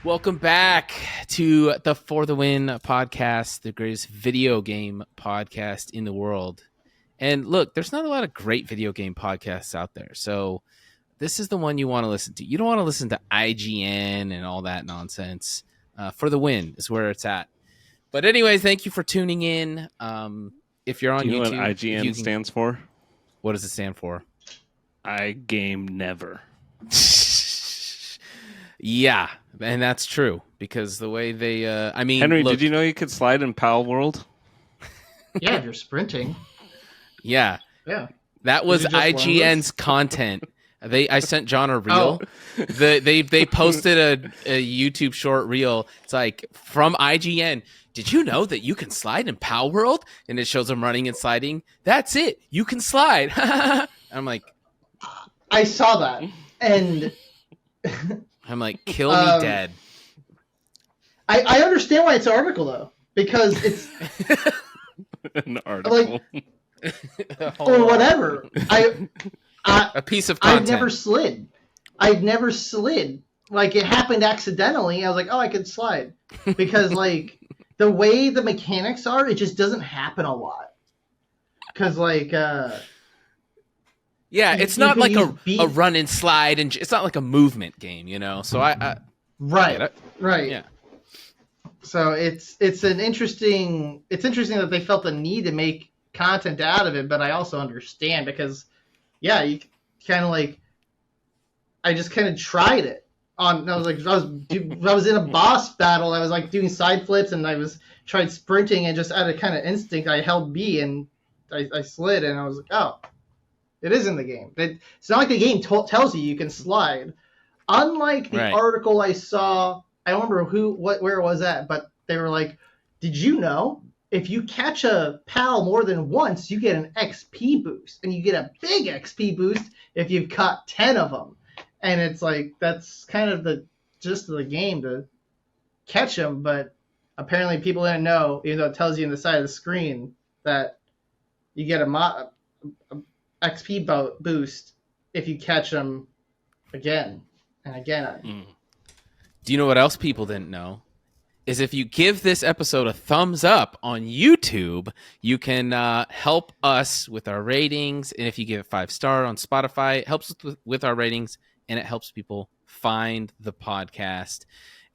Welcome back to the For the Win podcast, the greatest video game podcast in the world. And look, there's not a lot of great video game podcasts out there. So this is the one you want to listen to. You don't want to listen to IGN and all that nonsense. For the Win is where it's at. But anyways, thank you for tuning in. If you're on Do you YouTube, know what IGN stands for? What does it stand for? I game never. Yeah, and that's true because the way they, Henry, look, did you know you could slide in Palworld? Yeah, if you're sprinting. Yeah, that was IGN's content. I sent John a reel. Oh. They posted a YouTube short reel. It's like from IGN. Did you know that you can slide in Palworld? And it shows them running and sliding. That's it. You can slide. I'm like, I saw that, and I'm like, kill me dead. I understand why it's an article though, because it's an article or whatever. A piece of content. I've never slid. Like it happened accidentally. I was like, oh, I could slide because like the way the mechanics are, it just doesn't happen a lot. Because like. Yeah, it's not like a run and slide, and it's not like a movement game, you know. So I right. Yeah. So it's interesting that they felt the need to make content out of it, but I also understand because, yeah, you kind of like, I just kind of tried it on. I was in a boss battle. I was like doing side flips, and I tried sprinting, and just out of kind of instinct, I held B and I slid, and I was like, oh. It is in the game. It's not like the game tells you can slide. Unlike the article I saw, I don't remember where it was at, but they were like, did you know if you catch a PAL more than once, you get an XP boost. And you get a big XP boost if you've caught 10 of them. And it's like, that's kind of the gist of the game to catch them. But apparently people didn't know, even though it tells you on the side of the screen, that you get a XP boost if you catch them again and again. Do you know what else people didn't know? Is if you give this episode a thumbs up on YouTube, you can help us with our ratings. And if you give it 5-star on Spotify, it helps with our ratings, and it helps people find the podcast.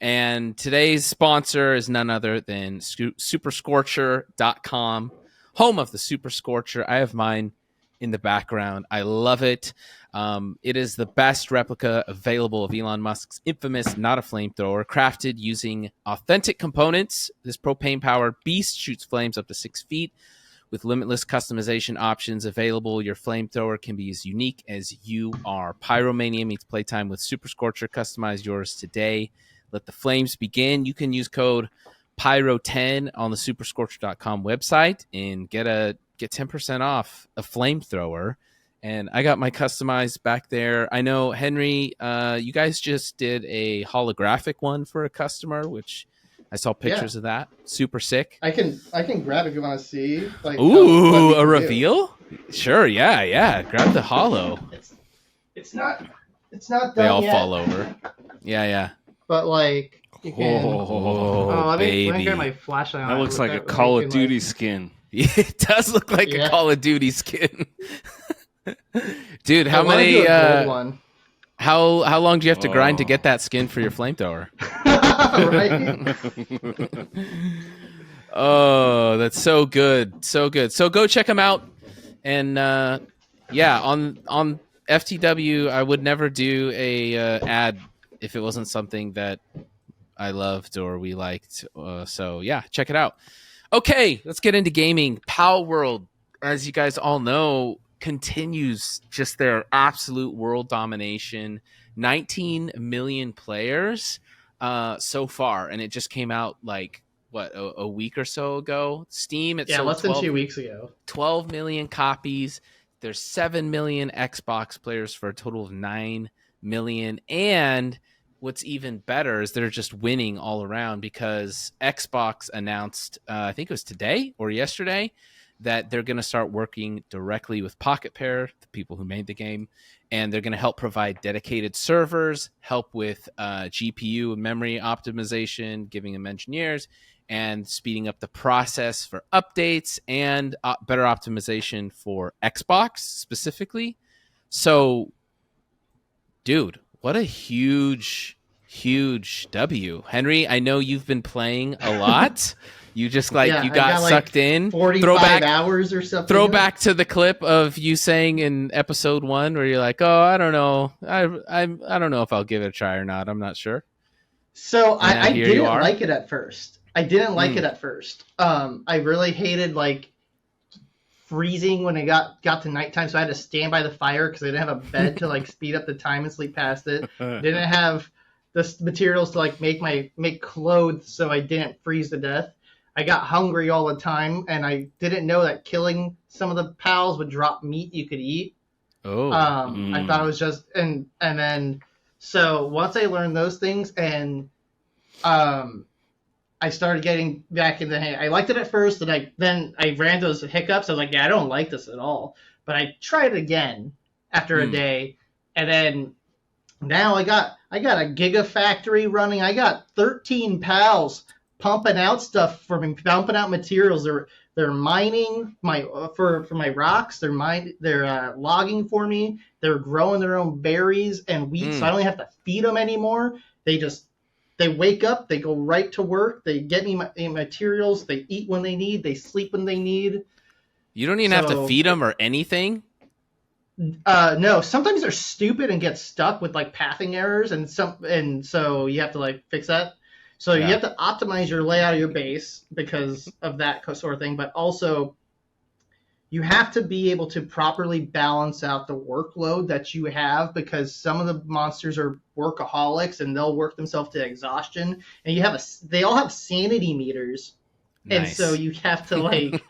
And today's sponsor is none other than superscorcher.com, home of the Super Scorcher. I have mine in the background. I love it. It is the best replica available of Elon Musk's infamous Not A Flamethrower, crafted using authentic components. This propane-powered beast shoots flames up to 6 feet. With limitless customization options available, your flamethrower can be as unique as you are. Pyromania meets playtime with Super Scorcher. Customize yours today. Let the flames begin. You can use code PYRO10 on the superscorcher.com website and get 10% off a flamethrower. And I got my customized back there. I know, Henry, you guys just did a holographic one for a customer, which I saw pictures of that. Super sick. I can grab if you want to see. Like, ooh, a reveal? Sure, yeah. Grab the holo. It's not done They all yet. fall over. Yeah. But like, you can. Oh, baby. Let me get my flashlight on. That looks like a Call of Duty skin. It does look like a Call of Duty skin. Dude, how many how long do you have to grind to get that skin for your flamethrower? Right? Oh, that's so good. So go check them out. And on FTW, I would never do a ad if it wasn't something that I loved or we liked. So yeah, check it out. Okay, let's get into gaming. Palworld, as you guys all know, continues just their absolute world domination. 19 million players so far, and it just came out like a week or so ago. Steam, it's less than 2 weeks ago. 12 million copies. There's 7 million Xbox players for a total of 9 million. And what's even better is they're just winning all around because Xbox announced, I think it was today or yesterday, that they're going to start working directly with Pocket Pair, the people who made the game, and they're going to help provide dedicated servers, help with GPU and memory optimization, giving them engineers, and speeding up the process for updates and better optimization for Xbox specifically. So, dude, what a huge W. Henry, I know you've been playing a lot. You just you got sucked in. 45 hours or something. Throwback to the clip of you saying in episode 1 where you're like, "Oh, I don't know. I don't know if I'll give it a try or not. I'm not sure." So I didn't like it at first. I really hated freezing when it got to nighttime, so I had to stand by the fire because I didn't have a bed to speed up the time and sleep past it. Didn't have the materials to make clothes, so I didn't freeze to death. I got hungry all the time, and I didn't know that killing some of the pals would drop meat you could eat. I thought it was just and then so once I learned those things and I started getting back in the hang. I liked it at first, and then I ran those hiccups. I was like, yeah, I don't like this at all. But I tried it again after a day, and then now I got a gigafactory running. I got 13 pals pumping out stuff for me, pumping out materials. They're mining for my rocks. They're logging for me. They're growing their own berries and wheat, so I don't even have to feed them anymore. They wake up, they go right to work, they get me my materials, they eat when they need, they sleep when they need. You don't even have to feed them or anything? No, sometimes they're stupid and get stuck with pathing errors, and so you have to fix that. So you have to optimize your layout of your base because of that sort of thing, but also you have to be able to properly balance out the workload that you have, because some of the monsters are workaholics and they'll work themselves to exhaustion, and they all have sanity meters. Nice. And so you have to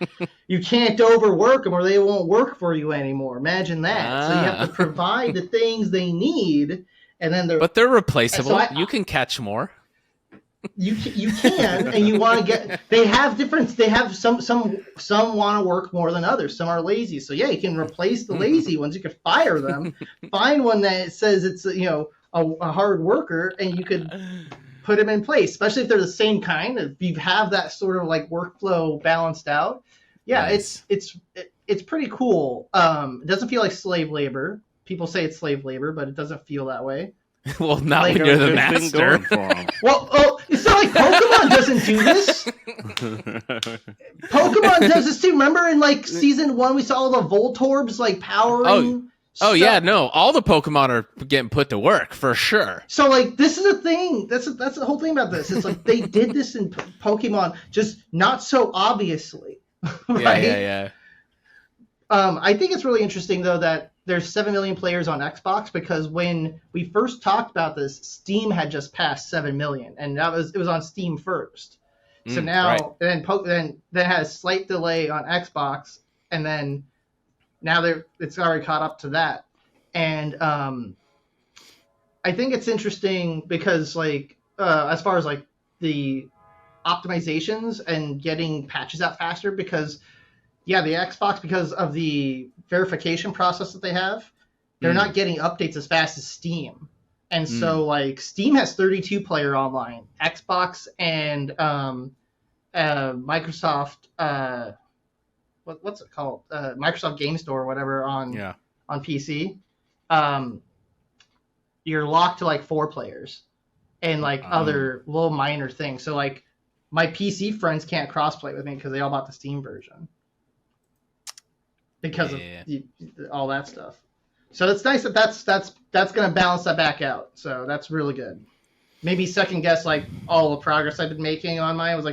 you can't overwork them or they won't work for you anymore. Imagine that. So you have to provide the things they need, and then but they're replaceable. So you can catch more. You can, and you want to get. They have some want to work more than others. Some are lazy. So yeah, you can replace the lazy ones. You could fire them. Find one that says it's a hard worker, and you could put them in place. Especially if they're the same kind. If you have that sort of workflow balanced out, yeah, nice. It's pretty cool. It doesn't feel like slave labor. People say it's slave labor, but it doesn't feel that way. Well, not when you're the master. Well, it's not like Pokemon doesn't do this. Pokemon does this too. Remember in season 1, we saw all the Voltorbs powering. Oh yeah, no, all the Pokemon are getting put to work for sure. So this is a thing. That's the whole thing about this. It's they did this in Pokemon, just not so obviously. Right? Yeah. I think it's really interesting though that there's 7 million players on Xbox, because when we first talked about this, Steam had just passed 7 million, and it was on Steam first. So now, right. then had a slight delay on Xbox, and then now it's already caught up to that. And I think it's interesting because as far as the optimizations and getting patches out faster, because the Xbox, because of the verification process that they have, they're not getting updates as fast as Steam. And so Steam has 32 player online. Xbox and Microsoft what's it called? Microsoft Game Store or whatever on PC. You're locked to 4 players and other little minor things. So my PC friends can't crossplay with me because they all bought the Steam version. Because of all that stuff. So it's nice that's going to balance that back out. So that's really good. Maybe second guess all the progress I've been making on mine. I was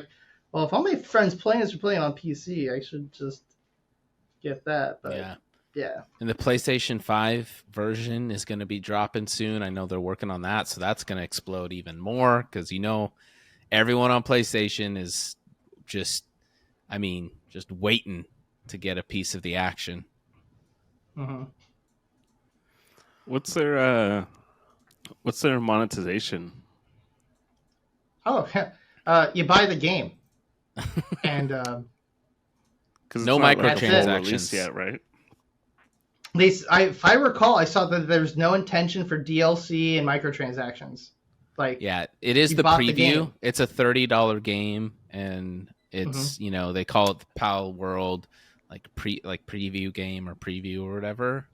well, if all my friends playing this are playing on PC, I should just get that. But yeah. And the PlayStation 5 version is going to be dropping soon. I know they're working on that, so that's going to explode even more because everyone on PlayStation is just waiting to get a piece of the action. Mm-hmm. What's their monetization? Oh, you buy the game, and Because No it's not like a full microtransactions release yet, right? If I recall, I saw that there's no intention for DLC and microtransactions. Like, Yeah, it is you the bought the preview. game. It's a $30 game, and it's they call it the Palworld preview game or preview or whatever.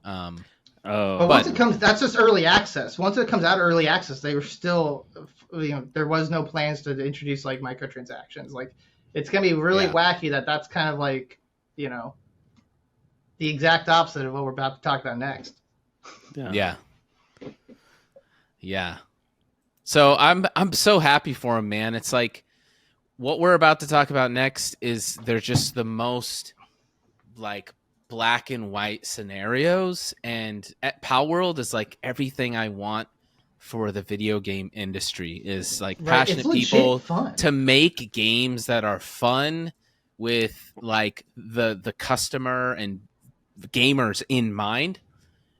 But once it comes, that's just early access. Once it comes out early access, they were still, there was no plans to introduce like microtransactions. Like, it's gonna be really wacky. That's kind of like, the exact opposite of what we're about to talk about next. Yeah. So I'm so happy for him, man. It's like what we're about to talk about next is they're just the most like black and white scenarios, and at Palworld is like everything I want for the video game industry is like passionate people to make games that are fun with like the customer and gamers in mind.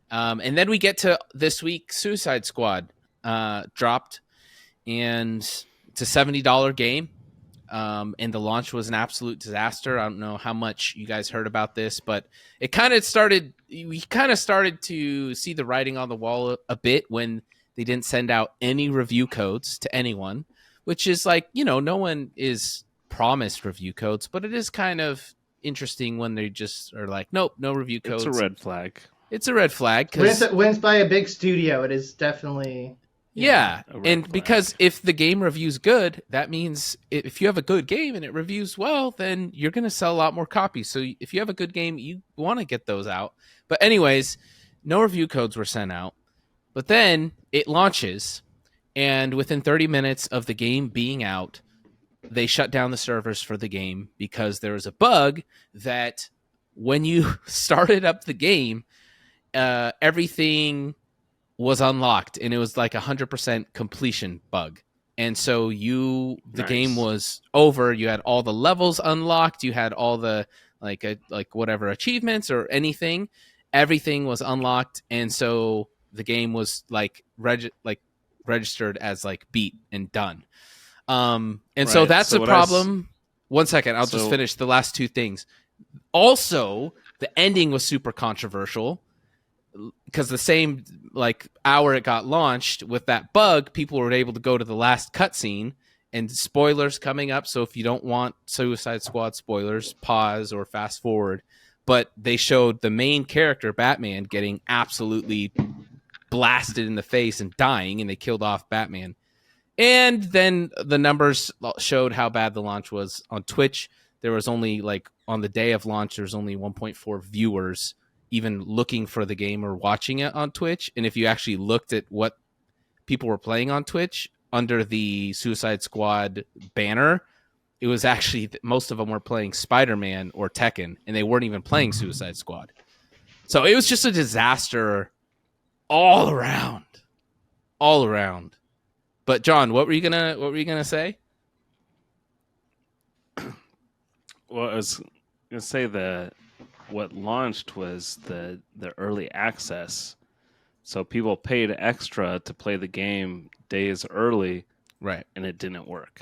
And then we get to this week, Suicide Squad dropped, and it's a $70 game. And the launch was an absolute disaster. I don't know how much you guys heard about this, but we kind of started to see the writing on the wall a bit when they didn't send out any review codes to anyone, which is like, no one is promised review codes, but it is kind of interesting when they just are like, nope, no review codes. It's a red flag. It's a red flag. When it's by a big studio, it is definitely... Yeah, and because if the game reviews good, that means if you have a good game and it reviews well, then you're going to sell a lot more copies. So if you have a good game, you want to get those out. But anyways, no review codes were sent out. But then it launches, and within 30 minutes of the game being out, they shut down the servers for the game because there was a bug that when you started up the game, everything was unlocked, and it was like 100% completion bug. And so the game was over. You had all the levels unlocked. You had all the like whatever achievements or anything. Everything was unlocked, and so the game was registered as like beat and done. So that's a problem. 1 second, I'll just finish the last two things. Also, the ending was super controversial. Because the same hour it got launched with that bug, people were able to go to the last cutscene, and spoilers coming up. So if you don't want Suicide Squad spoilers, pause or fast forward. But they showed the main character, Batman, getting absolutely blasted in the face and dying, and they killed off Batman. And then the numbers showed how bad the launch was on Twitch. There was only on the day of launch, there's only 1.4 viewers even looking for the game or watching it on Twitch. And if you actually looked at what people were playing on Twitch under the Suicide Squad banner, it was actually most of them were playing Spider-Man or Tekken, and they weren't even playing Suicide Squad. So it was just a disaster all around. But John, what were you gonna say? Well, I was gonna say what launched was the early access. So people paid extra to play the game days early, right? And it didn't work.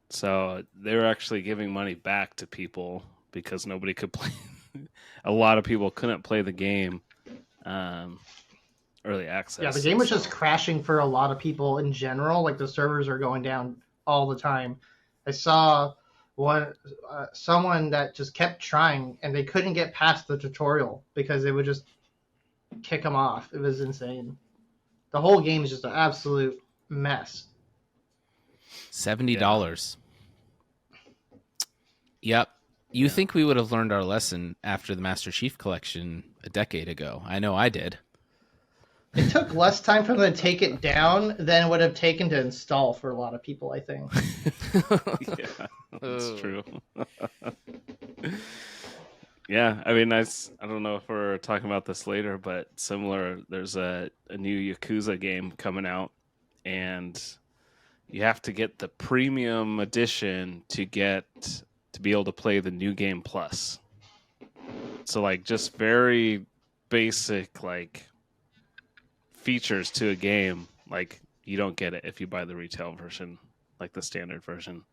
So they were actually giving money back to people because nobody could play. A lot of people couldn't play the game early access. Yeah, the game was just crashing for a lot of people in general. Like, the servers are going down all the time. I saw someone that just kept trying, and they couldn't get past the tutorial because it would just kick them off. It was insane. The whole game is just an absolute mess. $70. Yep. You think we would have learned our lesson after the Master Chief Collection a decade ago? I know I did. It took less time for them to take it down than it would have taken to install for a lot of people, I think. Yeah, that's true. Yeah, I mean, I don't know if we're talking about this later, but similar, there's a new Yakuza game coming out, and you have to get the premium edition to be able to play the New Game Plus. So, just very basic, features to a game, you don't get it if you buy the retail version, the standard version.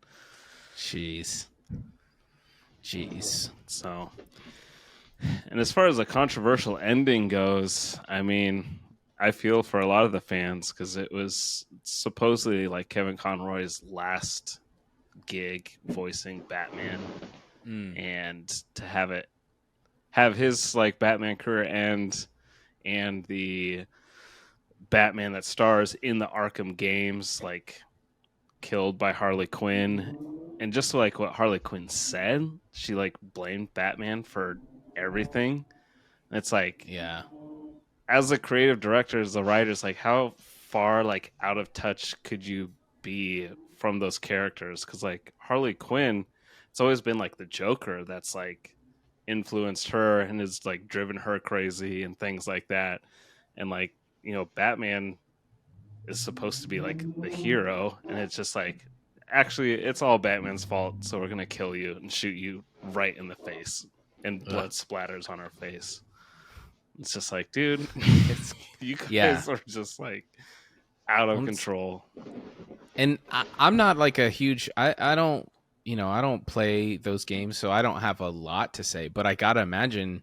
Jeez. Jeez. So, and as far as a controversial ending goes, I mean, I feel for a lot of the fans because it was supposedly like Kevin Conroy's last gig voicing Batman, and to have his like Batman career end, and the Batman that stars in the Arkham games like killed by Harley Quinn, and just like what Harley Quinn said, she like blamed Batman for everything. And it's like, Yeah. as a creative director, as a writer, it's like how far like out of touch could you be from those characters? Because like Harley Quinn, it's always been like the Joker that's like influenced her and has like driven her crazy and things like that. And like, you know, Batman is supposed to be like the hero, and it's just like, actually it's all Batman's fault, so we're gonna kill you and shoot you right in the face, and blood splatters on her face. It's just like, dude, you guys are just like out of control. And I'm not like a huge, I don't, you know, I don't play those games, so I don't have a lot to say, but I gotta imagine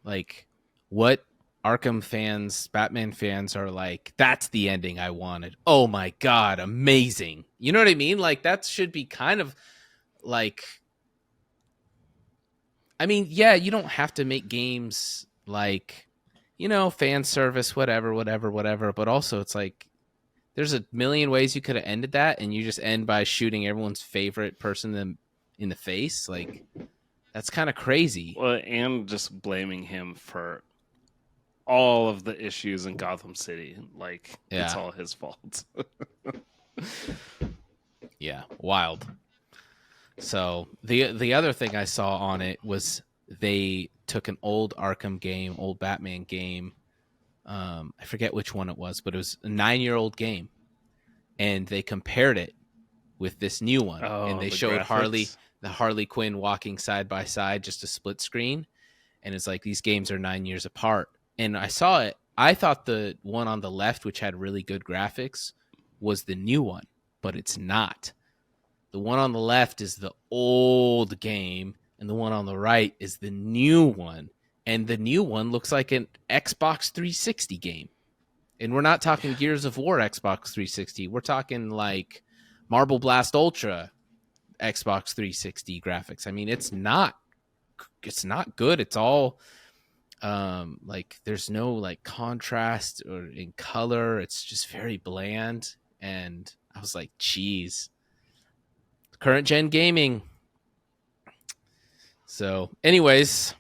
like what Arkham fans, Batman fans are like, that's the ending I wanted. Oh my God, amazing. You know what I mean? Like that should be kind of like, I mean, yeah, you don't have to make games like, you know, fan service, whatever. But also it's like, there's a million ways you could have ended that, and you just end by shooting everyone's favorite person in the face. Like, that's kind of crazy. Well, and just blaming him for all of the issues in Gotham City. Like, it's all his fault. Yeah, wild. So the other thing I saw on it was they took an old Arkham game, old Batman game. I forget which one it was, but it was a 9-year-old game, and they compared it with this new one, and they showed graphics. the Harley Quinn walking side by side, just a split screen, and it's like these games are 9 years apart. And I saw it. I thought the one on the left, which had really good graphics, was the new one, but it's not. The one on the left is the old game, and the one on the right is the new one. And the new one looks like an Xbox 360 game. And we're not talking Gears of War Xbox 360. We're talking like Marble Blast Ultra Xbox 360 graphics. I mean, it's not good. It's all like there's no like contrast or in color. It's just very bland. And I was like, geez, current gen gaming. So anyways,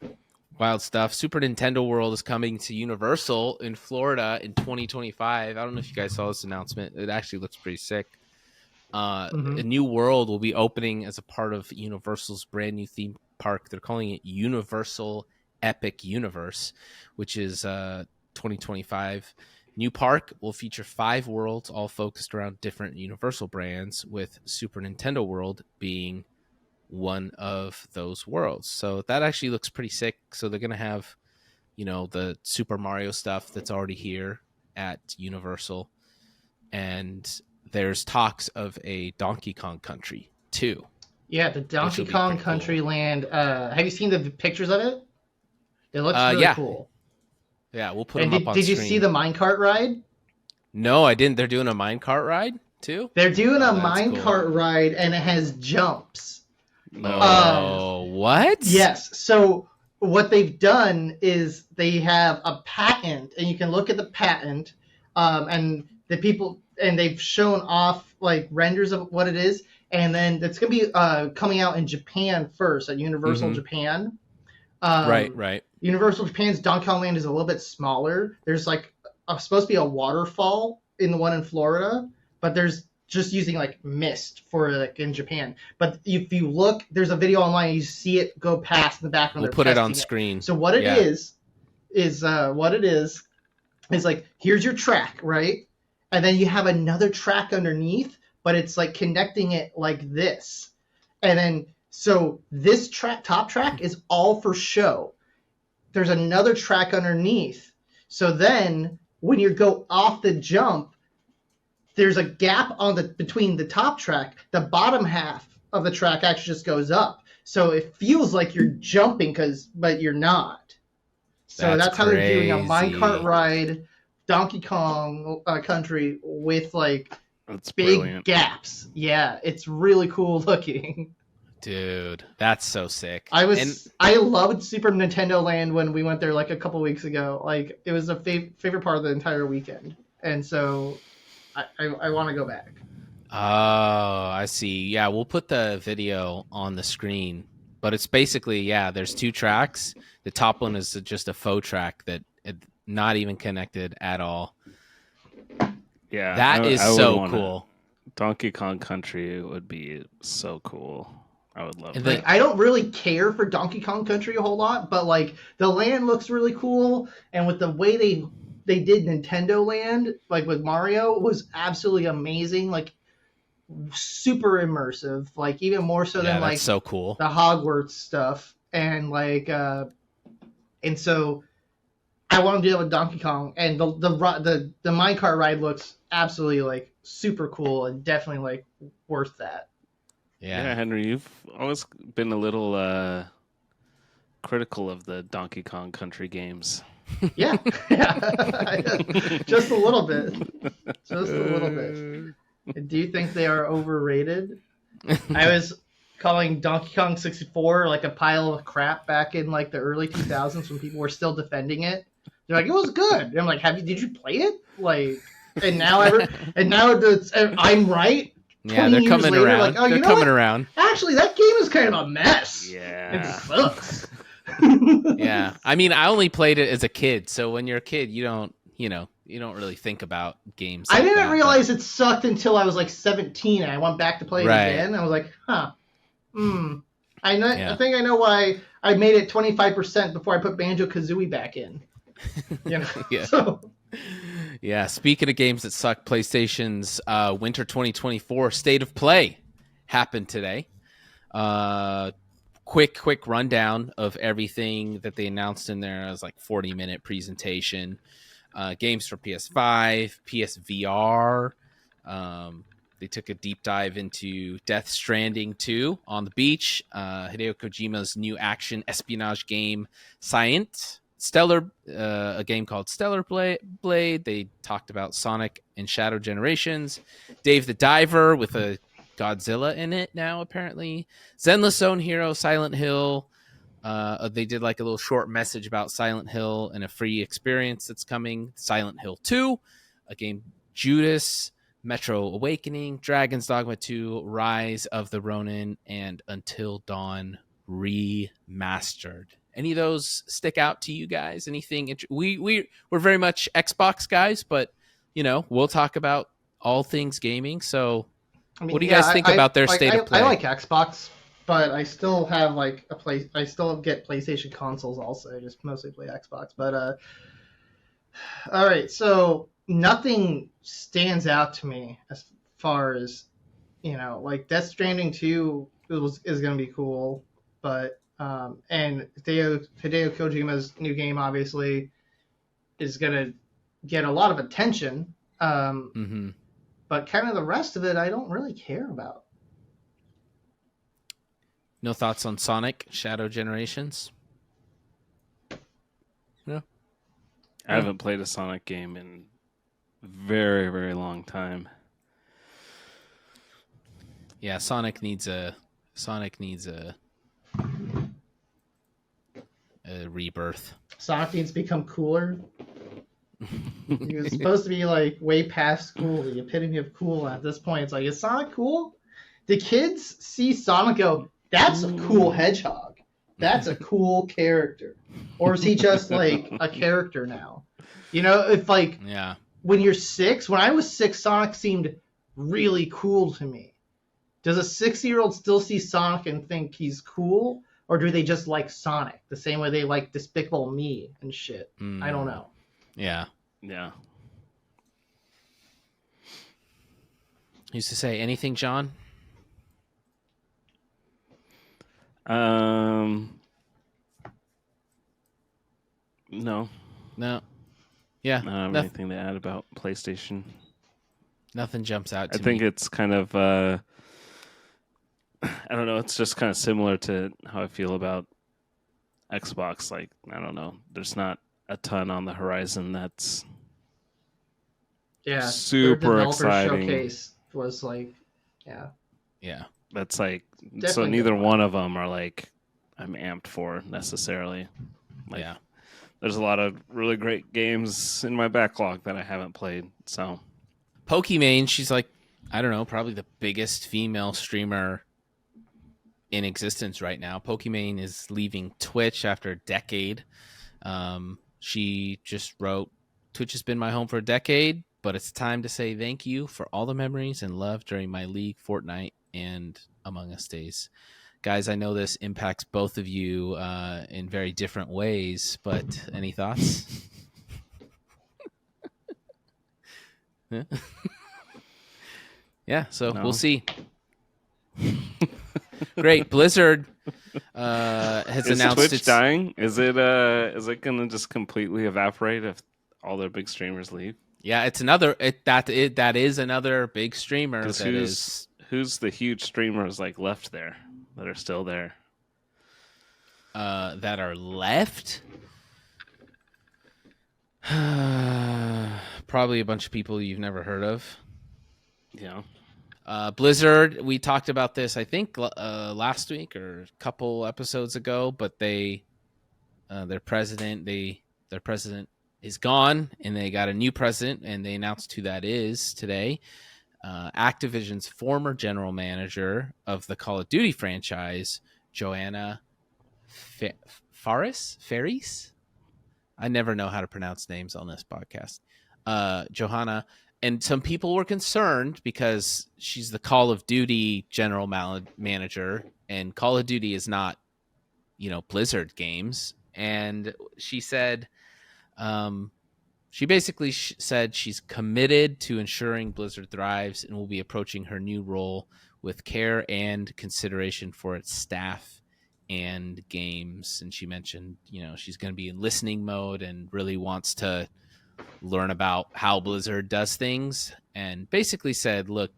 wild stuff. Super Nintendo World is coming to Universal in Florida in 2025. I don't know if you guys saw this announcement. It actually looks pretty sick. A new world will be opening as a part of Universal's brand new theme park. They're calling it Universal Epic Universe, which is 2025. New park will feature 5 worlds, all focused around different Universal brands, with Super Nintendo World being one of those worlds. So that actually looks pretty sick. So they're going to have, you know, the Super Mario stuff that's already here at Universal. And there's talks of a Donkey Kong Country too. Yeah, the Donkey Kong Country cool. Land. Have you seen the pictures of it? It looks really cool. Yeah, we'll put them up on screen. Did you see the minecart ride? No, I didn't. They're doing a minecart ride too? They're doing a minecart ride, and it has jumps. What? Yes. So what they've done is they have a patent, and you can look at the patent, and the people, and they've shown off like renders of what it is, and then it's going to be coming out in Japan first at Universal Japan. Right. Universal Japan's Donkey Kong Land is a little bit smaller. There's like supposed to be a waterfall in the one in Florida, but there's just using like mist for like in Japan. But if you look, there's a video online, you see it go past in the background. We'll put it on screen. So what it is like, here's your track, right? And then you have another track underneath, but it's like connecting it like this. And then, so this top track is all for show. There's another track underneath. So then when you go off the jump, there's a gap between the top track. The bottom half of the track actually just goes up. so it feels like you're jumping but you're not. So that's how they're doing a minecart ride, Donkey Kong Country with like That's big brilliant. gaps. Yeah, it's really cool looking. Dude, that's so sick. I loved Super Nintendo Land when we went there like a couple weeks ago. Like it was a favorite part of the entire weekend, and so I want to go back. Oh, I see. Yeah, we'll put the video on the screen, but it's basically there's 2 tracks. The top one is just a faux track that not even connected at all. Yeah, that is so cool. Donkey Kong Country would be so cool. I would love that. Like, I don't really care for Donkey Kong Country a whole lot, but like the land looks really cool, and with the way they did Nintendo Land, like with Mario, was absolutely amazing. Like super immersive, like even more so than like so cool. The Hogwarts stuff, and like and so I want to do it with Donkey Kong, and the minecart ride looks absolutely like super cool and definitely like worth that. Yeah, Henry, you've always been a little critical of the Donkey Kong Country games. Yeah. Just a little bit. Just a little bit. Do you think they are overrated? I was calling Donkey Kong 64 like a pile of crap back in like the early 2000s when people were still defending it. They're like, it was good. And I'm like, did you play it? Like, and now I'm right. Yeah, they're coming later, around. Like, they're coming around. Actually, that game is kind of a mess. Yeah. It sucks. Yeah. I mean, I only played it as a kid, so when you're a kid, you don't really think about games. I didn't realize it sucked until I was like 17 and I went back to play it again. I was like, I think I know why I made it 25% before I put Banjo-Kazooie back in. You know? Yeah. So. Yeah, speaking of games that suck, PlayStation's Winter 2024 State of Play happened today. Quick rundown of everything that they announced in there. It was like 40-minute presentation. Games for PS5, PSVR. They took a deep dive into Death Stranding 2 on the beach. Hideo Kojima's new action espionage game, a game called Stellar Blade. They talked about Sonic and Shadow Generations. Dave the Diver with a Godzilla in it now, apparently. Zenless Zone Hero, Silent Hill. They did like a little short message about Silent Hill and a free experience that's coming. Silent Hill 2, a game Judas, Metro Awakening, Dragon's Dogma 2, Rise of the Ronin, and Until Dawn Remastered. Any of those stick out to you guys? Anything? We're very much Xbox guys, but we'll talk about all things gaming. So, what do you guys think about their state of play? I like Xbox, but I still have like I still get PlayStation consoles also. I just mostly play Xbox. But all right, so nothing stands out to me as far as like Death Stranding 2 is going to be cool, but. And Hideo Kojima's new game obviously is going to get a lot of attention. But kind of the rest of it, I don't really care about. No thoughts on Sonic Shadow Generations? No. I haven't played a Sonic game in a very, very long time. Yeah, Sonic needs a rebirth. Sonic needs to become cooler. He was supposed to be like way past cool, the epitome of cool. At this point, it's like, is Sonic cool? The kids see Sonic go, that's a cool hedgehog. That's a cool character. Or is he just like a character now? If like when you're 6, when I was 6, Sonic seemed really cool to me. Does a 6-year-old still see Sonic and think he's cool? Or do they just like Sonic the same way they like Despicable Me and shit? I don't know. Yeah. Yeah. Used to say anything, John? No. No. Yeah. I don't have anything to add about PlayStation. Nothing jumps out to me. I think it's kind of I don't know. It's just kind of similar to how I feel about Xbox. Like, I don't know. There's not a ton on the horizon that's Yeah, their super developer exciting. showcase was like, yeah, That's like, so definitely neither good one of them are like I'm amped for necessarily. Like, Yeah. there's a lot of really great games in my backlog that I haven't played. So, Pokimane, she's like, I don't know, probably the biggest female streamer in existence right now. Pokimane is leaving Twitch after a decade. She just wrote, Twitch has been my home for a decade, but it's time to say thank you for all the memories and love during my League, Fortnite, and Among Us days. Guys, I know this impacts both of you in very different ways, but any thoughts? Yeah, so No. we'll see. Great. Blizzard has is announced Twitch it's dying? Is it gonna just completely evaporate if all their big streamers leave? Yeah, it's another that is another big streamer 'Cause that who's the huge streamers like left there that are still there? That are left. Probably a bunch of people you've never heard of. Yeah. Blizzard, we talked about this, I think, last week or a couple episodes ago, but their president is gone, and they got a new president, and they announced who that is today. Activision's former general manager of the Call of Duty franchise, Joanna Faris. I never know how to pronounce names on this podcast. Johanna. And some people were concerned because she's the Call of Duty general manager, and Call of Duty is not, Blizzard games. And she said, she basically said she's committed to ensuring Blizzard thrives and will be approaching her new role with care and consideration for its staff and games. And she mentioned, she's going to be in listening mode and really wants to learn about how Blizzard does things, and basically said, look,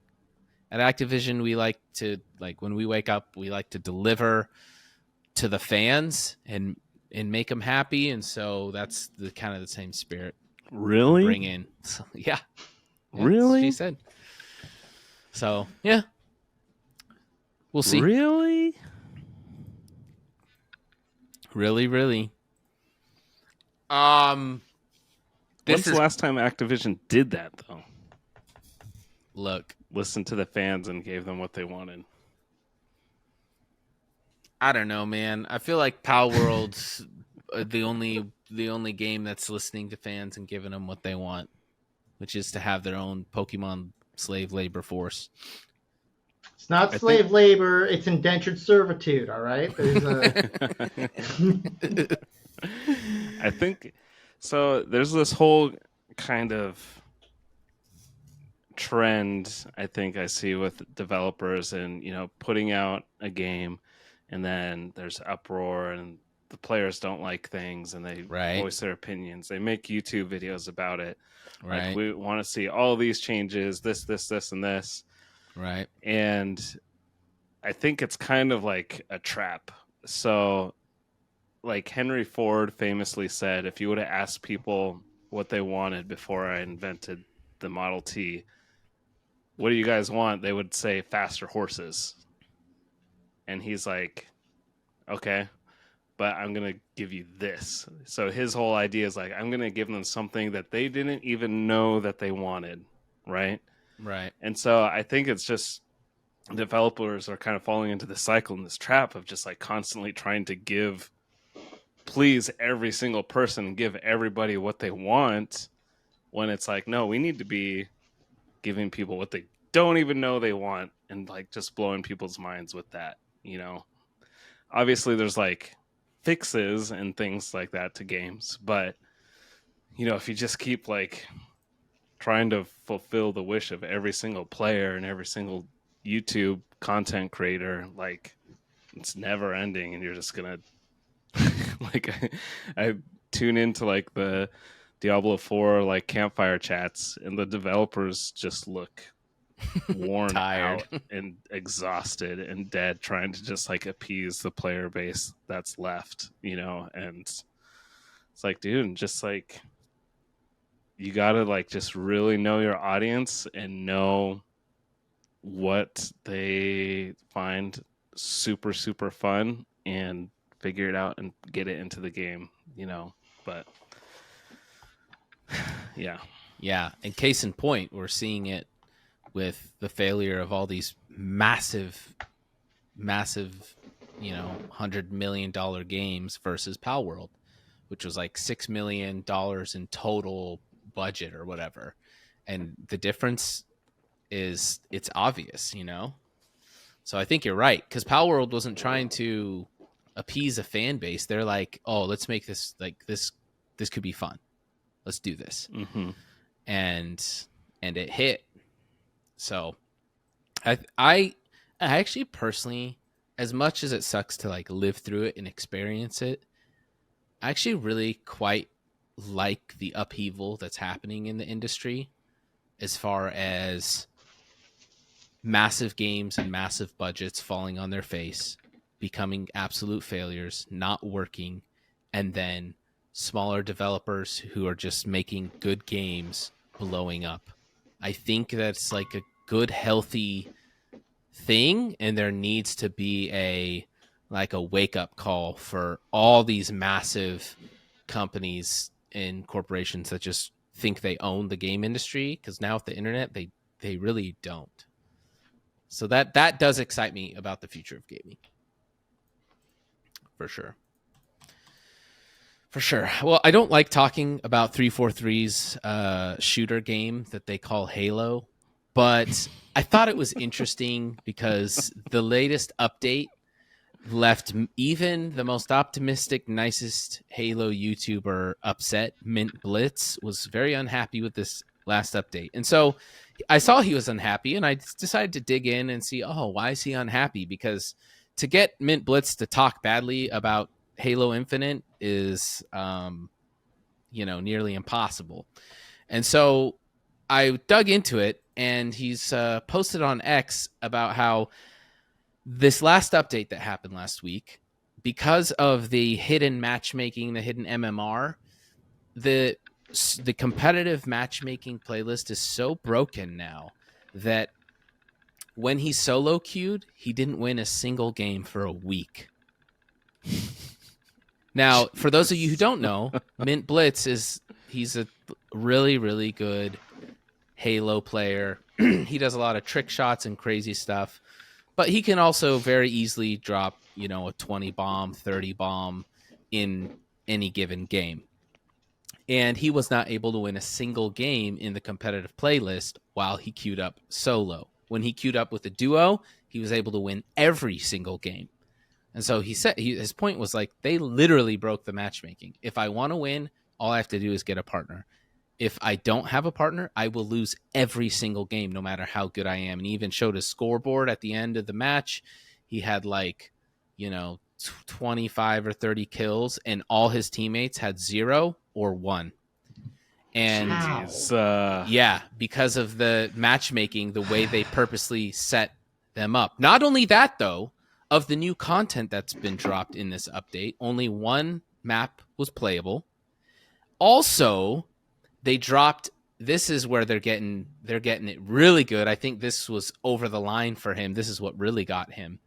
at Activision, we like to, when we wake up, we like to deliver to the fans and make them happy. And so that's the kind of the same spirit. Really? Bring in. So, yeah. Really? She said. So, yeah. We'll see. Really? Really, really. When's the last time Activision did that, though? Look. Listened to the fans and gave them what they wanted. I don't know, man. I feel like Palworld's the only game that's listening to fans and giving them what they want, which is to have their own Pokemon slave labor force. It's not slave labor; it's indentured servitude. All right. There's I think so. There's this whole kind of trend I think I see with developers and putting out a game, and then there's uproar and the players don't like things and they voice their opinions. They make YouTube videos about it. Right. Like, we want to see all these changes, this, and this. Right. And I think it's kind of like a trap. So, like Henry Ford famously said, if you would have asked people what they wanted before I invented the Model T, what do you guys want? They would say faster horses. And he's like, okay, but I'm going to give you this. So his whole idea is like, I'm going to give them something that they didn't even know that they wanted, right? Right. And so I think it's just developers are kind of falling into this cycle and this trap of just like constantly trying to please every single person, give everybody what they want, when it's like, no, we need to be giving people what they don't even know they want, and like just blowing people's minds with that. Obviously there's like fixes and things like that to games, but if you just keep like trying to fulfill the wish of every single player and every single YouTube content creator, like, it's never ending, and you're just gonna like I tune into like the Diablo 4 like campfire chats, and the developers just look worn Tired. out and exhausted and dead, trying to just like appease the player base that's left, and it's like, dude, just like, you gotta like just really know your audience and know what they find super, super fun and figure it out and get it into the game, but yeah. Yeah, and case in point, we're seeing it with the failure of all these massive, $100 million games versus Palworld, which was like $6 million in total budget or whatever. And the difference is it's obvious, So I think you're right, because Palworld wasn't trying to appease a fan base. They're like, oh, let's make this like this could be fun. Let's do this. Mm-hmm. And it hit. So I actually personally, as much as it sucks to like live through it and experience it, I actually really quite like the upheaval that's happening in the industry as far as massive games and massive budgets falling on their face, becoming absolute failures, not working, and then smaller developers who are just making good games blowing up. I think that's like a good, healthy thing, and there needs to be a wake-up call for all these massive companies and corporations that just think they own the game industry, because now with the internet, they really don't. So that does excite me about the future of gaming. For sure. For sure. Well, I don't like talking about 343's shooter game that they call Halo, but I thought it was interesting because the latest update left even the most optimistic, nicest Halo YouTuber upset. Mint Blitz was very unhappy with this last update. And so I saw he was unhappy, and I decided to dig in and see, why is he unhappy? Because to get Mint Blitz to talk badly about Halo Infinite is, nearly impossible. And so I dug into it, and he's posted on X about how this last update that happened last week, because of the hidden matchmaking, the hidden MMR, the competitive matchmaking playlist is so broken now that when he solo queued, he didn't win a single game for a week. Now, for those of you who don't know, Mint Blitz he's a really, really good Halo player. He does a lot of trick shots and crazy stuff, but he can also very easily drop, a 20 bomb, 30 bomb in any given game. And he was not able to win a single game in the competitive playlist while he queued up solo. When he queued up with a duo, he was able to win every single game. And so he said his point was like, they literally broke the matchmaking. If I want to win, all I have to do is get a partner. If I don't have a partner, I will lose every single game, no matter how good I am. And he even showed his scoreboard at the end of the match. He had 25 or 30 kills, and all his teammates had 0 or 1. And yeah, because of the matchmaking, the way they purposely set them up. Not only that, though, of the new content that's been dropped in this update, only one map was playable. Also, they dropped, this is where they're getting it really good. I think this was over the line for him. This is what really got him.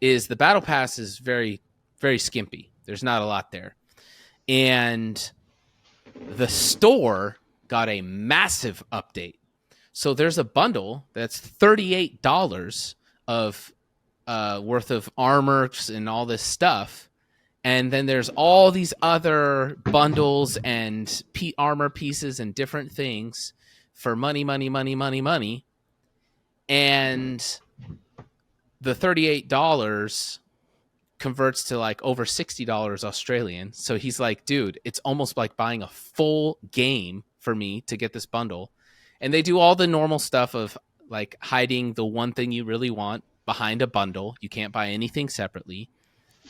Is the battle pass is very, very skimpy. There's not a lot there. And the store got a massive update. So there's a bundle that's $38 of worth of armor and all this stuff. And then there's all these other bundles and armor pieces and different things for money. And the $38 converts to like over $60 Australian. So he's like, dude, it's almost like buying a full game for me to get this bundle. And they do all the normal stuff of like hiding the one thing you really want behind a bundle. You can't buy anything separately.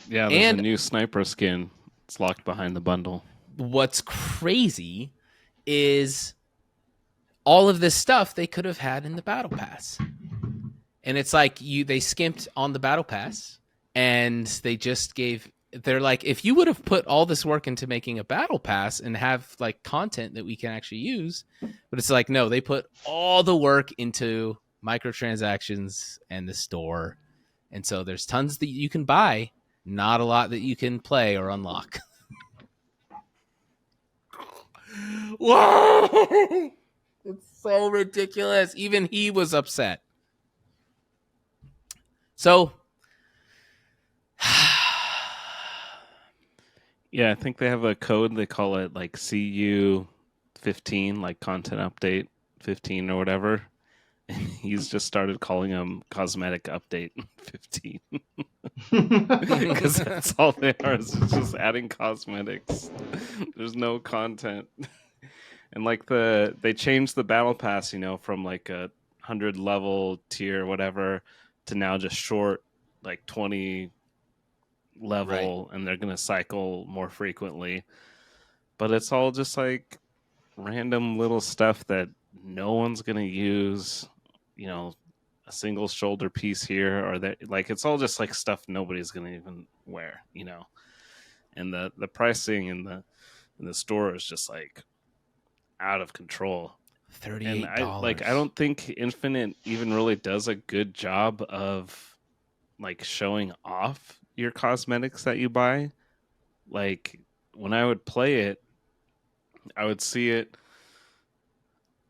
Yeah, there's a new sniper skin. It's locked behind the bundle. What's crazy is all of this stuff they could have had in the battle pass. And it's like they skimped on the battle pass, and they're like, if you would have put all this work into making a battle pass and have like content that we can actually use, but it's like, no, they put all the work into microtransactions and the store. And so there's tons that you can buy, not a lot that you can play or unlock. Whoa! It's so ridiculous. Even he was upset. So, yeah, I think they have a code. They call it like CU15, like content update 15 or whatever. And he's just started calling them cosmetic update 15. Because that's all they are. It's just adding cosmetics. There's no content. And like they changed the battle pass, from like a 100 level tier, whatever, to now just short, like 20 level, right. And they're going to cycle more frequently. But it's all just like random little stuff that no one's going to use, a single shoulder piece here, or that, like, it's all just like stuff nobody's going to even wear, And the pricing in the store is just like out of control. $38. And I don't think Infinite even really does a good job of like showing off your cosmetics that you buy. Like when I would play it, I would see it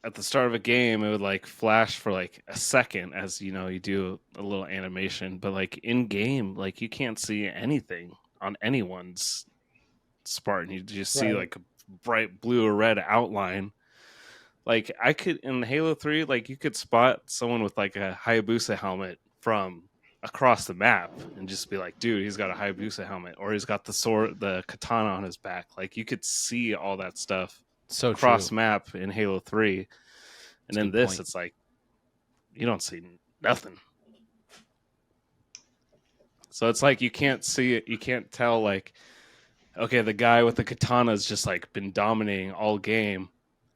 at the start of a game. It would like flash for like a second as you do a little animation, but like in game, like you can't see anything on anyone's Spartan. You just see like a bright blue or red outline. Like I could in Halo 3, like you could spot someone with like a Hayabusa helmet from across the map and just be like, dude, he's got a Hayabusa helmet, or he's got the sword, the katana on his back. Like you could see all that stuff across map in Halo 3. And then this, it's like you don't see nothing. So it's like you can't see it, you can't tell like, okay, the guy with the katana has just like been dominating all game.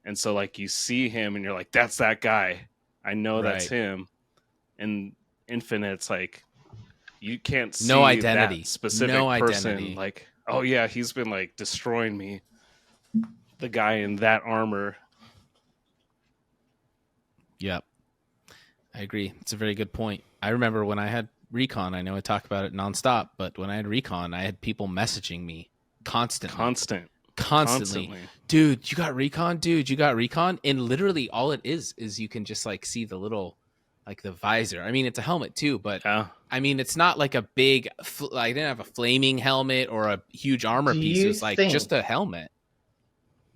And so, like, you see him, and you're like, "That's that guy. I know that's him." And Infinite, it's like you can't see no identity. That specific person. Like, oh yeah, he's been like destroying me. The guy in that armor. Yep, I agree. It's a very good point. I remember when I had Recon. I know I talk about it nonstop, but when I had Recon, I had people messaging me constantly. Dude, you got Recon? Dude, you got Recon? And literally all it is you can just like see the little, like the visor. I mean, it's a helmet too, but I mean, it's not like a big, I didn't have a flaming helmet or a huge armor piece. It's like just a helmet.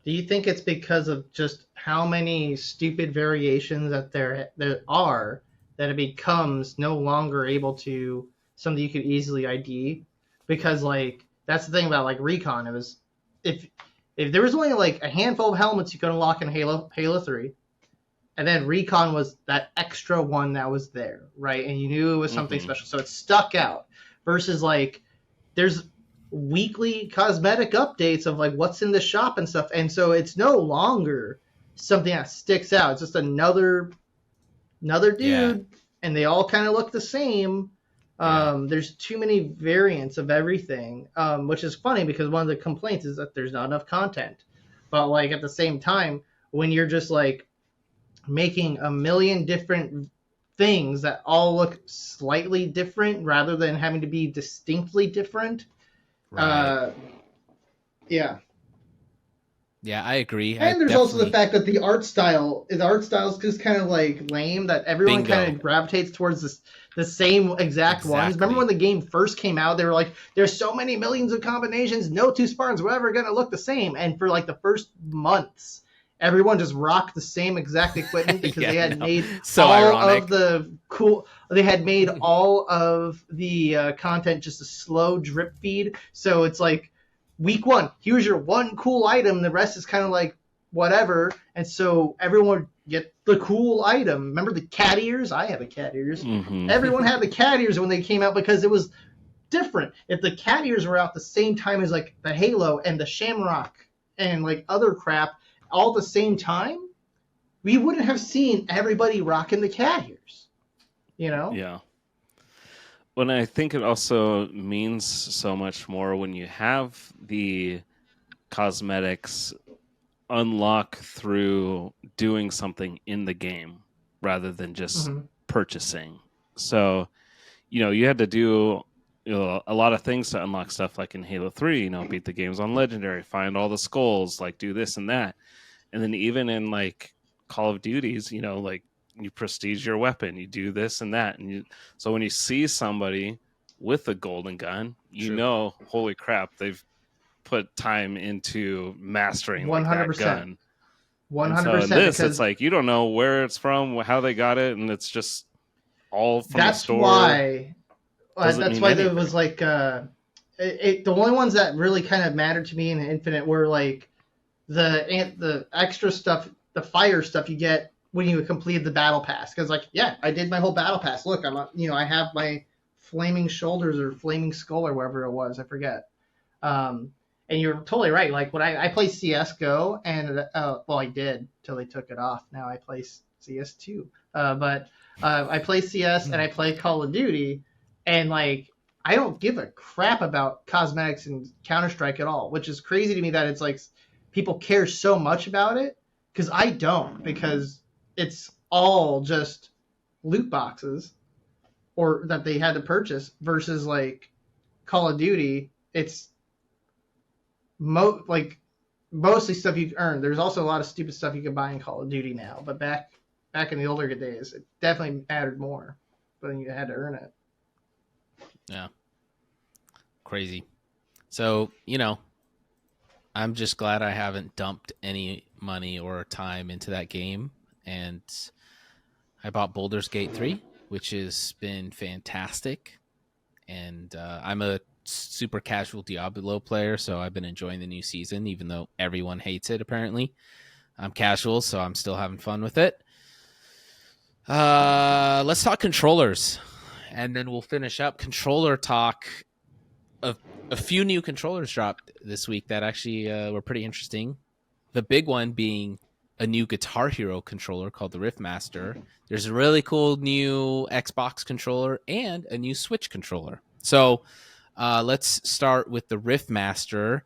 Do you think it's because of just how many stupid variations that there are that it becomes no longer able to, something you could easily ID? Because like, that's the thing about like Recon. It was, if there was only like a handful of helmets you could unlock in Halo 3, and then Recon was that extra one that was there, right? And you knew it was something special, so it stuck out. Versus like, there's weekly cosmetic updates of like what's in the shop and stuff, and so it's no longer something that sticks out. It's just another dude, and they all kind of look the same. There's too many variants of everything, which is funny because one of the complaints is that there's not enough content. But like at the same time, when you're just like making a million different things that all look slightly different rather than having to be distinctly different, Yeah, I agree. And there's also the fact that the art style is just kind of like lame, that everyone kind of gravitates towards the same exact ones. Remember when the game first came out, they were like, there's so many millions of combinations, no two Spartans were ever going to look the same. And for like the first months, everyone just rocked the same exact equipment because they had made all of the content just a slow drip feed. So it's like, week one, here's your one cool item. The rest is kind of like whatever. And so everyone would get the cool item. Remember the cat ears? I have a cat ears. Mm-hmm. Everyone had the cat ears when they came out because it was different. If the cat ears were out the same time as like the Halo and the Shamrock and like other crap all at the same time, we wouldn't have seen everybody rocking the cat ears. You know? Yeah. When I think it also means so much more when you have the cosmetics unlock through doing something in the game rather than just purchasing. So, you had to do a lot of things to unlock stuff like in Halo 3, beat the games on Legendary, find all the skulls, like do this and that. And then even in like Call of Duties, like you prestige your weapon, you do this and that. So when you see somebody with a golden gun, holy crap, they've put time into mastering like that gun. 100%. So in this, it's like you don't know where it's from, how they got it, and it's just all from the store. That's why there was like the only ones that really kind of mattered to me in Infinite were like the extra stuff, the fire stuff you get when you completed the battle pass. Because like, yeah, I did my whole battle pass. Look, I have my flaming shoulders or flaming skull or wherever it was. I forget. And you're totally right. Like when I play CS:GO, and I did till they took it off. Now I play CS2. But I play CS and I play Call of Duty, and like I don't give a crap about cosmetics in Counter-Strike at all, which is crazy to me that it's like people care so much about it, because I don't, because it's all just loot boxes or that they had to purchase versus like Call of Duty. It's mostly stuff you earn. There's also a lot of stupid stuff you can buy in Call of Duty now, but back in the older days, it definitely mattered more, but you had to earn it. Yeah. Crazy. So, I'm just glad I haven't dumped any money or time into that game. And I bought Baldur's Gate 3, which has been fantastic. And I'm a super casual Diablo player, so I've been enjoying the new season, even though everyone hates it, apparently. I'm casual, so I'm still having fun with it. Let's talk controllers, and then we'll finish up controller talk. A few new controllers dropped this week that actually were pretty interesting. The big one being a new Guitar Hero controller called the Riffmaster. There's a really cool new Xbox controller and a new Switch controller. So let's start with the Riffmaster.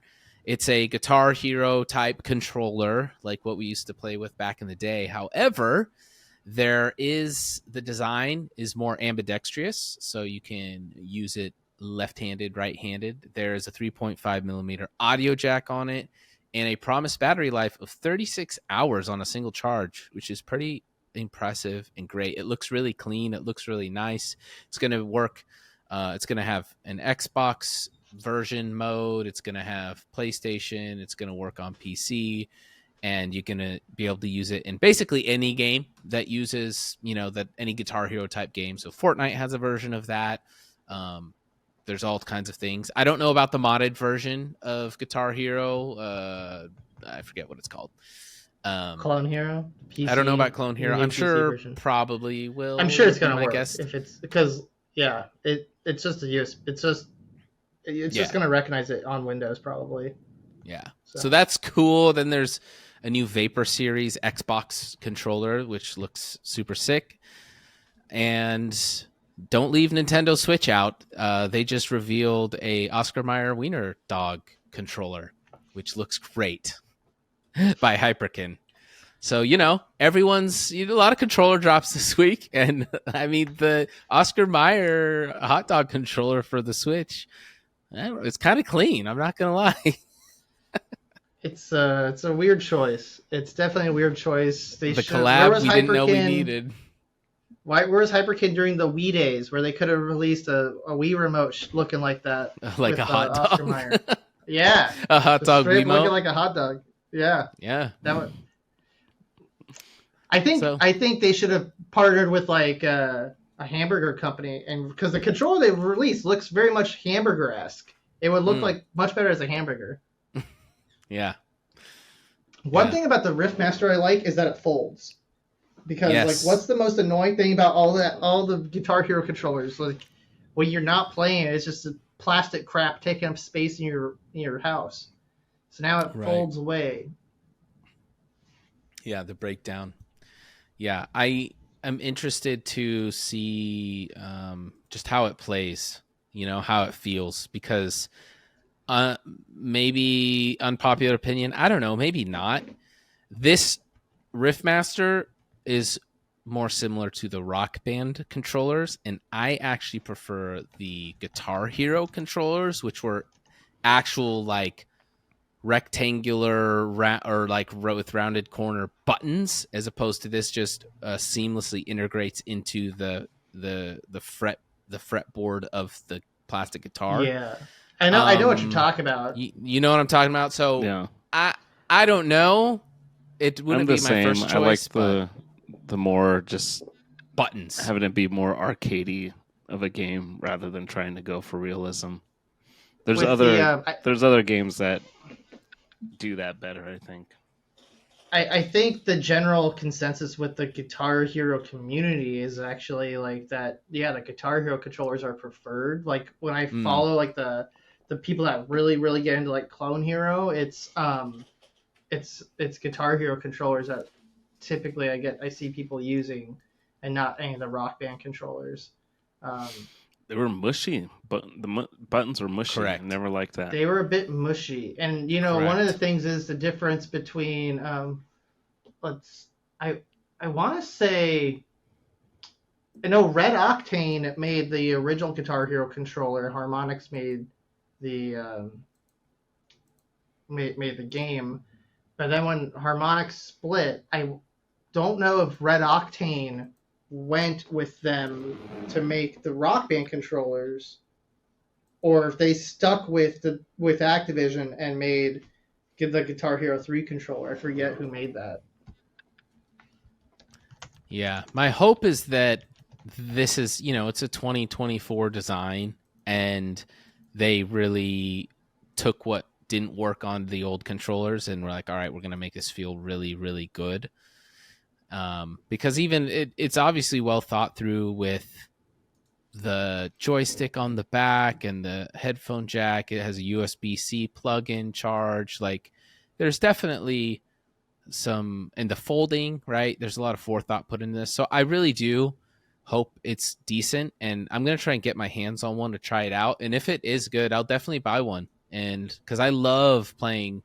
It's a Guitar Hero type controller, like what we used to play with back in the day. However, the design is more ambidextrous, so you can use it left-handed, right-handed. There's a 3.5 millimeter audio jack on it and a promised battery life of 36 hours on a single charge, which is pretty impressive and great. It looks really clean. It looks really nice. It's going to work. It's going to have an Xbox version mode. It's going to have PlayStation. It's going to work on PC. And you're going to be able to use it in basically any game that uses, that any Guitar Hero type game. So Fortnite has a version of that. There's all kinds of things. I don't know about the modded version of Guitar Hero. I forget what it's called. Clone Hero? PC, I don't know about Clone Hero. I'm sure version. Probably will. I'm sure it's going to work. Guess. If it's because, yeah, it's just a US. It's just going to recognize it on Windows probably. Yeah. So that's cool. Then there's a new Vapor Series Xbox controller, which looks super sick. And don't leave Nintendo Switch out. They just revealed a Oscar Mayer Wiener Dog controller, which looks great by Hyperkin. So, everyone's a lot of controller drops this week. And I mean, the Oscar Mayer hot dog controller for the Switch, it's kind of clean. I'm not going to lie. It's a weird choice. It's definitely a weird choice. The collab we didn't know we needed. Where's Hyperkin during the Wii days, where they could have released a Wii remote looking like that, like a hot dog? Oscar Mayer. Yeah, a hot dog Wiimote, looking remote, like a hot dog. Yeah, that would. I think they should have partnered with like a hamburger company, and because the controller they released looks very much hamburger-esque. It would look like much better as a hamburger. Yeah. One thing about the Riffmaster I like is that it folds. Because like, what's the most annoying thing about all the Guitar Hero controllers? Like, when you're not playing, it's just a plastic crap taking up space in your house. So now it folds away. Yeah, the breakdown. Yeah, I am interested to see just how it plays, how it feels, because uh, maybe unpopular opinion, I don't know, maybe not. This Riffmaster is more similar to the Rock Band controllers, and I actually prefer the Guitar Hero controllers, which were actual like rectangular or like with rounded corner buttons, as opposed to this just seamlessly integrates into the fretboard of the plastic guitar. Yeah, I know what you're Um, talking about. you know what I'm talking about. So Yeah, I I don't know. It I'm wouldn't the be my same. first I like choice, but the more just buttons. having it be more arcadey of a game rather than trying to go for realism. There's With the other games that do that better, I think. I think the general consensus with the Guitar Hero community is actually like that. Yeah, the Guitar Hero controllers are preferred. Like when I follow like the people that really get into like Clone Hero, it's Guitar Hero controllers that typically I see people using, and not any of the Rock Band controllers. They were mushy, but buttons were mushy. Correct. I never liked that. They were a bit mushy, and one of the things is the difference between let's I want to say, I know Red Octane made the original Guitar Hero controller. Harmonix made the made the game, but then when Harmonix split, I don't know if Red Octane went with them to make the Rock Band controllers, or if they stuck with Activision and made the Guitar Hero 3 controller. I forget who made that. Yeah, my hope is that this is, it's a 2024 design, and they really took what didn't work on the old controllers and we're like, all right, we're going to make this feel really, really good. Because even it's obviously well thought through with the joystick on the back and the headphone jack. It has a USB-C plug-in charge. Like, there's definitely some, and the folding, right? There's a lot of forethought put into this. So I really do hope it's decent, and I'm going to try and get my hands on one to try it out. And if it is good, I'll definitely buy one. And because I love playing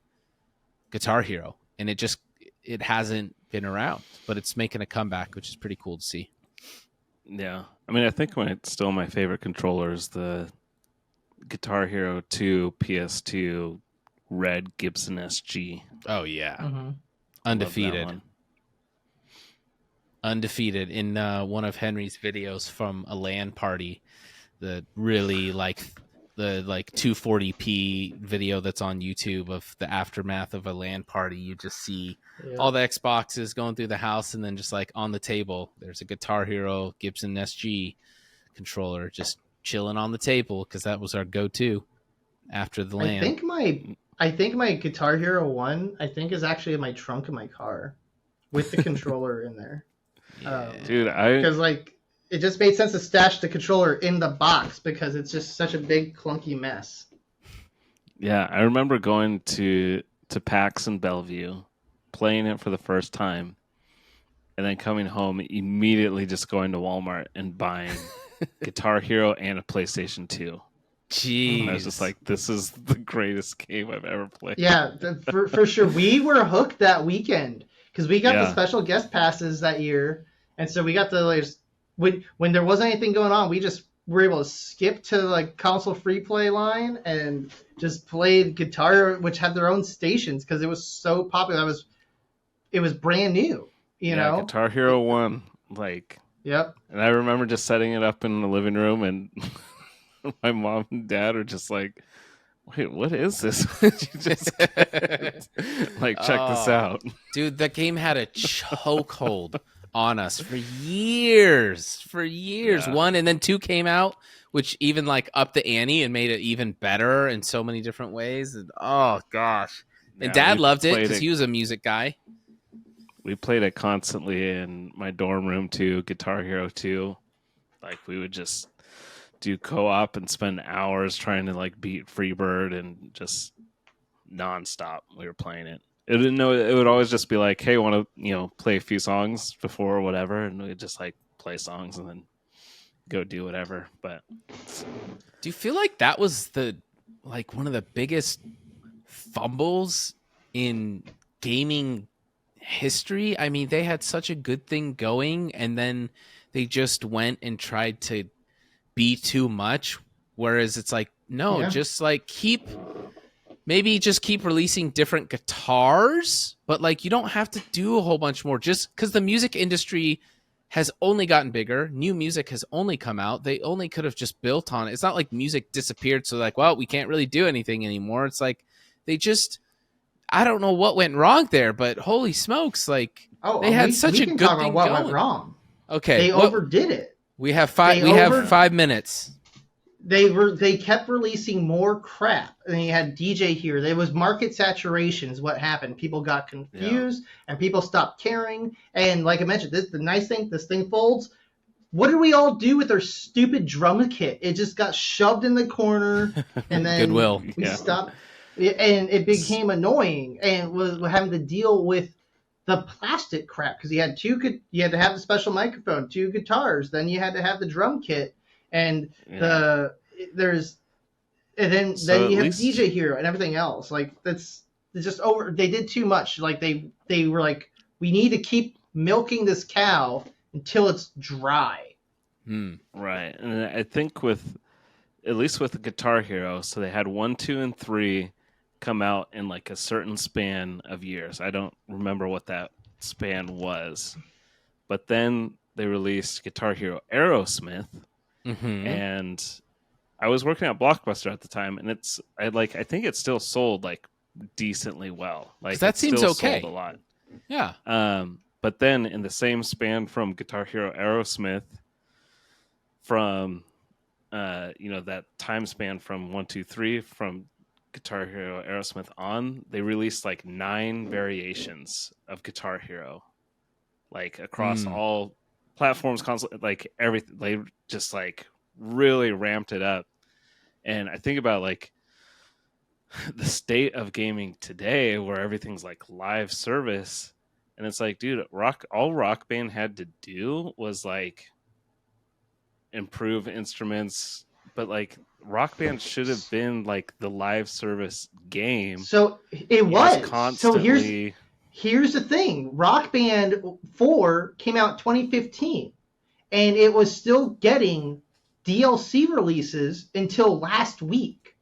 Guitar Hero, and it hasn't been around, but it's making a comeback, which is pretty cool to see. Yeah. I mean, I think still my favorite controller is the Guitar Hero 2 PS2 red Gibson SG. Oh, yeah. Mm-hmm. Undefeated in one of Henry's videos from a LAN party, the really the 240p video that's on YouTube of the aftermath of a LAN party. You just see all the Xboxes going through the house, and then just like on the table, there's a Guitar Hero Gibson SG controller just chilling on the table, because that was our go-to after the LAN. I think my Guitar Hero 1, is actually in my trunk of my car with the controller in there. Yeah. Dude, because like it just made sense to stash the controller in the box because it's just such a big clunky mess. Yeah, I remember going to PAX in Bellevue, playing it for the first time, and then coming home immediately just going to Walmart and buying Guitar Hero and a PlayStation 2. Jeez. And I was just like, this is the greatest game I've ever played. Yeah, for sure. We were hooked that weekend because we got the special guest passes that year, and so we got the like, when there wasn't anything going on, we just were able to skip to like console free play line and just played Guitar, which had their own stations because it was so popular. It was brand new, you know. Guitar Hero 1, like. Yep. And I remember just setting it up in the living room, and my mom and dad are just like, wait, what is this? You just like, check this out. Dude, that game had a chokehold on us for years. Yeah. 1 and then 2 came out, which even like upped the ante and made it even better in so many different ways. And, oh gosh. And Dad loved it because he was a music guy. We played it constantly in my dorm room too, Guitar Hero 2. Like, we would just do co-op and spend hours trying to like beat Freebird, and just nonstop we were playing it. It would always just be like, hey, want to play a few songs before or whatever, and we'd just like play songs and then go do whatever. But do you feel like that was one of the biggest fumbles in gaming history? I mean, they had such a good thing going, and then they just went and tried to be too much. Whereas it's like, no, just like keep releasing different guitars, but like you don't have to do a whole bunch more just because the music industry has only gotten bigger. New music has only come out. They only could have just built on it. It's not like music disappeared. So like, well, we can't really do anything anymore. It's like I don't know what went wrong there, but holy smokes. Like they had such a good thing what going. Went wrong. Okay. They overdid it. We have 5 minutes. They kept releasing more crap, and you had DJ here. There was market saturation is what happened. People got confused, and people stopped caring. And like I mentioned, the nice thing, this thing folds. What did we all do with our stupid drum kit? It just got shoved in the corner, and then Goodwill. we stopped, and it became annoying, and we're having to deal with the plastic crap because you had to have the special microphone, 2 guitars, then you had to have the drum kit. And then you have DJ Hero and everything else. Like it's just over. They did too much. Like they were like, we need to keep milking this cow until it's dry. Right, and I think at least with the Guitar Hero, so they had 1, 2, and 3 come out in like a certain span of years. I don't remember what that span was, but then they released Guitar Hero Aerosmith. Mm-hmm. And I was working at Blockbuster at the time, and I think it still sold like decently well. Like that seems okay. Sold a lot. Yeah. But then in the same span from Guitar Hero Aerosmith, from that time span from 1, 2, 3 from Guitar Hero Aerosmith on, they released like 9 variations of Guitar Hero, like across all platforms, console, like everything. They just like really ramped it up. And I think about like the state of gaming today, where everything's like live service, and it's like, dude, all Rock Band had to do was like improve instruments, but like Rock Band should have been like the live service game. So it was constantly. So here's the thing. Rock Band 4 came out in 2015, and it was still getting DLC releases until last week.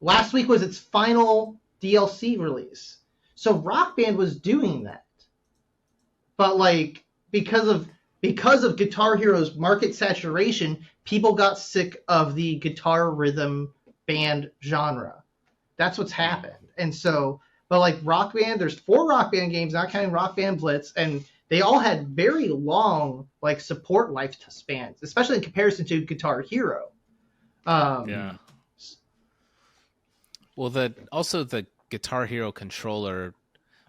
Last week was its final DLC release. So Rock Band was doing that. But like because of Guitar Hero's market saturation, people got sick of the guitar rhythm band genre. That's what's happened. And so, but like Rock Band, there's 4 Rock Band games, not counting Rock Band Blitz, and they all had very long like support lifespans, especially in comparison to Guitar Hero. Well, the Guitar Hero controller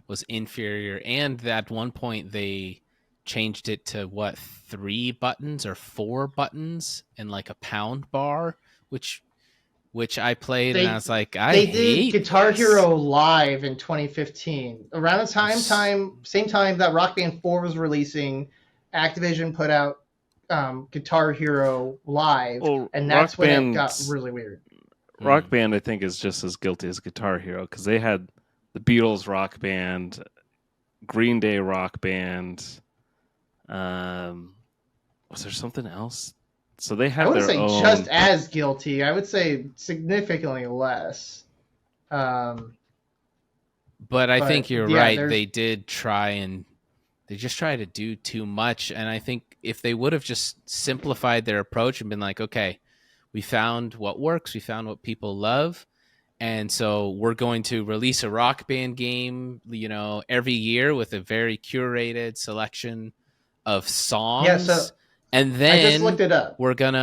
was inferior, and at one point they changed it to 3 buttons or 4 buttons and like a pound bar, which I played, and I was like, they did Guitar Hero Live in 2015. Around the same time that Rock Band 4 was releasing, Activision put out Guitar Hero Live, and that's when it got really weird. Rock Band, I think, is just as guilty as Guitar Hero, because they had the Beatles Rock Band, Green Day Rock Band. Was there something else? So they had. I wouldn't say just as guilty. I would say significantly less. But I think you're right. They did try, and they just try to do too much. And I think if they would have just simplified their approach and been like, okay, we found what works, we found what people love, and so we're going to release a Rock Band game, every year with a very curated selection of songs. Yeah, so and then I just looked it up. We're going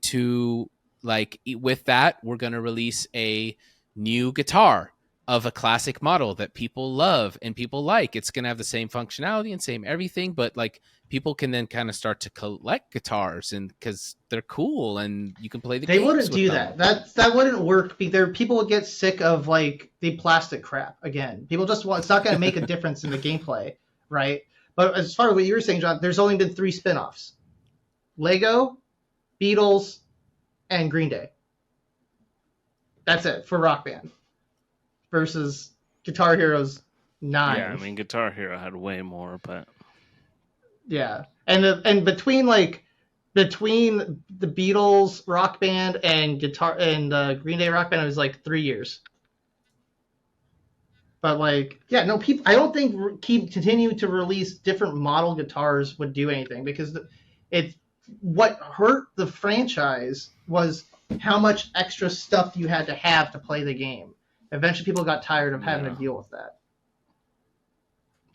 to, like, with that, we're going to release a new guitar of a classic model that people love and people like. It's going to have the same functionality and same everything, but like people can then kind of start to collect guitars and because they're cool and you can play the They games wouldn't with do them. that wouldn't work. People would get sick of like the plastic crap again. People just want, it's not going to make a difference in the gameplay, right? But as far as what you were saying, John, there's only been 3 spin-offs: Lego, Beatles, and Green Day. That's it for Rock Band. Versus Guitar Hero's 9. Yeah, I mean, Guitar Hero had way more, but yeah, and between the Beatles Rock Band and Green Day Rock Band, it was like 3 years. But like, yeah, no, people. I don't think continue to release different model guitars would do anything, because what hurt the franchise was how much extra stuff you had to have to play the game. Eventually, people got tired of having to deal with that.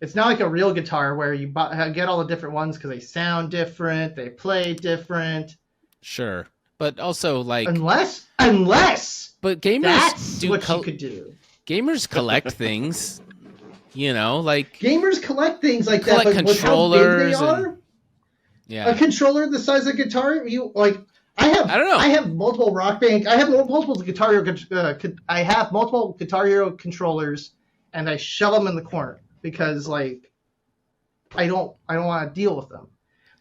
It's not like a real guitar where you get all the different ones because they sound different, they play different. Sure, but also like unless, but gamers that's do what you could do. Gamers collect things, you know, like gamers collect things like that. Collect But with how big they are, yeah, a controller the size of a guitar, you like. I don't know. I have multiple Rock Band. I have multiple Guitar Hero. I have multiple Guitar Hero controllers, and I shove them in the corner because like I don't want to deal with them.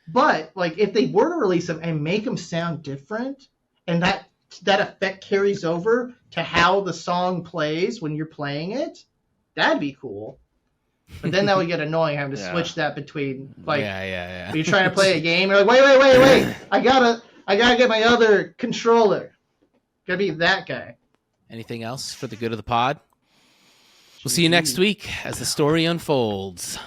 But like if they were to release them and make them sound different, and that effect carries over to how the song plays when you're playing it, that'd be cool. But then that would get annoying having to switch that between like yeah. You're trying to play a game, you're like wait, I gotta get my other controller. Gotta be that guy. Anything else for the good of the pod? We'll see you next week as the story unfolds.